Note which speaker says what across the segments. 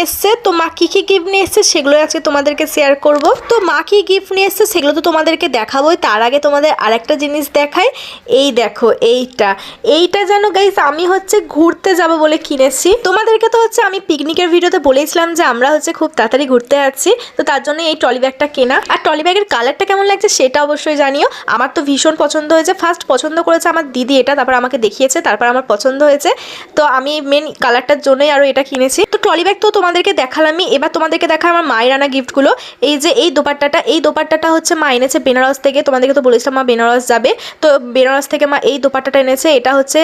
Speaker 1: এসছে। তো মা কী কী গিফট নিয়ে এসছে সেগুলো আজকে তোমাদেরকে শেয়ার করব। তো মা কী গিফট নিয়ে এসছে সেগুলো তো তোমাদেরকে দেখাবোই, তার আগে তোমাদের আরেকটা জিনিস দেখাই। এই দেখো এইটা জানো গাইস, আমি হচ্ছে ঘুরতে যাব বলে কিনেছি। তোমাদেরকে তো হচ্ছে আমি পিকনিকের ভিডিওতে বলেছিলাম যে আমরা হচ্ছে খুব তাড়াতাড়ি ঘুরতে যাচ্ছি, তো তার জন্য এই ট্রলি ব্যাগটা কেনা। আর ট্রলি ব্যাগের কালারটা কেমন লাগছে সেটা অবশ্যই জানিও। আমার তো ভীষণ পছন্দ হয়েছে। ফার্স্ট পছন্দ করেছে আমার দিদি এটা, তারপর আমাকে দেখিয়েছে, তারপর আমার পছন্দ হয়েছে। তো আমি মেন কালারটার জন্যই আরও এটা কিনেছি। তো ট্রলি ব্যাগ তো তোমাদেরকে দেখালামই, এবার তোমাদেরকে দেখা আমার মায়ের আনা গিফটগুলো। এই যে এই দোপাট্টাটা হচ্ছে মা এনেছে বেনারস থেকে। তোমাদেরকে তো বলেছিলাম মা বেনারস যাবে, তো বেনারস থেকে মা এই দোপাট্টাটা এনেছে। এটা হচ্ছে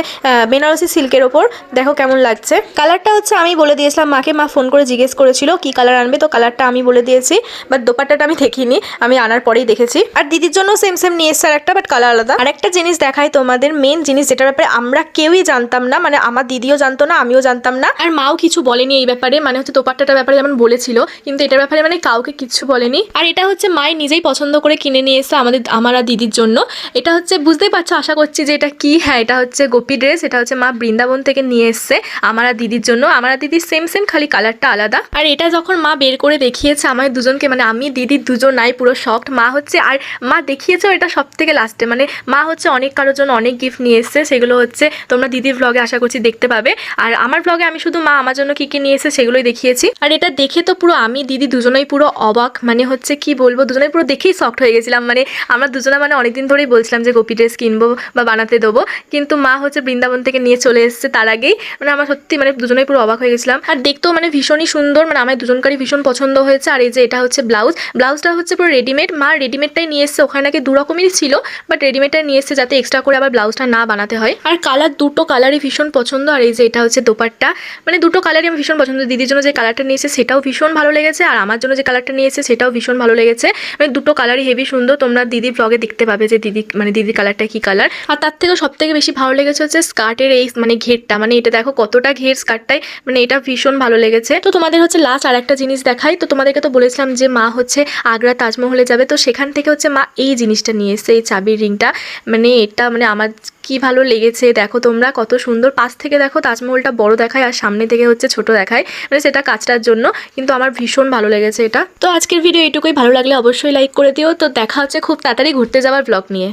Speaker 1: বেনারসি সিল্কের ওপর, দেখো কেমন লাগছে। কালারটা হচ্ছে আমি বলে দিয়েছিলাম মাকে, মা ফোন করে জিজ্ঞেস করেছিল কি কালার আনবে, তো কালারটা আমি বলে দিয়েছি, বাট দোপাট্টাটা আমি দেখিনি, আমি আনার পরেই দেখেছি। আর দিদির জন্য সেম নিয়ে এসছে একটা, বাট কালার আলাদা। আর একটা জিনিস দেখাই তোমাদের, মেন জিনিস যেটার ব্যাপারে আমরা কেউই জানতাম না, মানে আমার দিদিও জানতো না, আমিও জানতাম না, আর মাও কিছু বলেনি এই ব্যাপারে। মানে হচ্ছে দোপাট্টাটার ব্যাপারে যেমন বলেছিল, কিন্তু এটার ব্যাপারে মানে কাউকে কিছু বলেনি। আর এটা হচ্ছে মাই নিজেই পছন্দ করে কিনে নিয়ে এসছে আমার আর দিদির জন্য। এটা হচ্ছে বুঝতেই পারছো আশা করছি যে এটা কি। হ্যাঁ, এটা হচ্ছে গোপী ড্রেস। এটা হচ্ছে মা বৃন্দাবন থেকে নিয়ে এসছে আমার আর দিদির জন্য। আমার আর দিদির সেম খালি কালারটা আলাদা। আর এটা যখন মা বের করে দেখিয়েছে আমাদের দুজনকে, মানে আমি দিদির দুজন নাই পুরো শকড। মা হচ্ছে আর মা দেখিয়েছে এটা সব থেকে লাস্টে, মানে মা হচ্ছে অনেক কারোর জন্য অনেক গিফট নিয়ে এসছে, সেগুলো হচ্ছে তোমরা দিদির ভ্লগে আশা করছি দেখতে পাবে। আর আমার ভ্লগে আমি শুধু মা আমার জন্য কী নিয়ে এসে সেগুলোই দেখিয়েছি। আর এটা দেখে তো পুরো আমি দিদি দুজনেই পুরো অবাক, মানে হচ্ছে কি বলবো, দুজনেই পুরো দেখেই শকড হয়ে গেছিলাম। মানে আমরা দুজনে মানে অনেকদিন ধরেই বলছিলাম যে গোপী ড্রেস কিনবো বা বানাতে দেবো, কিন্তু মা হচ্ছে বৃন্দাবন থেকে নিয়ে চলে এসছে তার আগেই। মানে আমার সত্যি মানে দুজনেই পুরো অবাক হয়ে গেছিলাম। আর দেখতেও মানে ভীষণই সুন্দর, মানে আমার দুজনকারই ভীষণ পছন্দ হয়েছে। আর এই যে এটা হচ্ছে ব্লাউজটা হচ্ছে পুরো রেডিমেড। মা রেডিমেডটাই নিয়ে এসছে, ওখানে নাকি দু রকমেরই ছিল, বাট রেডিমেডটাই নিয়ে এসছে যাতে এক্সট্রা করে আবার ব্লাউজটা না বানাতে হয়। আর কালার দুটো কালারই ভীষণ পছন্দ। আর এই যে এটা হচ্ছে দোপাট্টা, মানে দুটো কালারই আমি ভীষণ পছন্দ। দিদির জন্য যে কালারটা নিয়েছে সেটাও ভীষণ ভালো লেগেছে, আর আমার জন্য যে কালারটা নিয়েছে সেটাও ভীষণ ভালো লেগেছে। মানে দুটো কালারই হেভি সুন্দর। তোমরা দিদির ব্লগে দেখতে পাবে যে দিদির কালারটা কি কালার। আর তার থেকেও সব থেকে বেশি ভালো লেগেছে হচ্ছে স্কার্টের এই মানে ঘেরটা, মানে এটা দেখো কতটা ঘের স্কার্টটাই, মানে এটা ভীষণ ভালো লেগেছে। তো তোমাদের হচ্ছে লাস্ট আর একটা জিনিস দেখাই। তো তোমাদেরকে তো বলেছিলাম যে মা হচ্ছে আগ্রা তাজমহলে যাবে, তো সেখান থেকে হচ্ছে মা এই জিনিসটা নিয়ে এসছে, এই চাবির রিংটা। মানে এটা মানে আমার কি ভালো লেগেছে, দেখো তোমরা কত সুন্দর। পাশ থেকে দেখো তাজমহলটা বড় দেখায়, আর সামনে থেকে হচ্ছে ছোট দেখায়, মানে সেটা কাজটার জন্য, কিন্তু আমার ভীষণ ভালো লেগেছে এটা। তো আজকের ভিডিও এইটুকুই, ভালো লাগলে অবশ্যই লাইক করে দিও। তো দেখা হচ্ছে খুব তাড়াতাড়ি ঘুরতে যাওয়ার ব্লগ নিয়ে।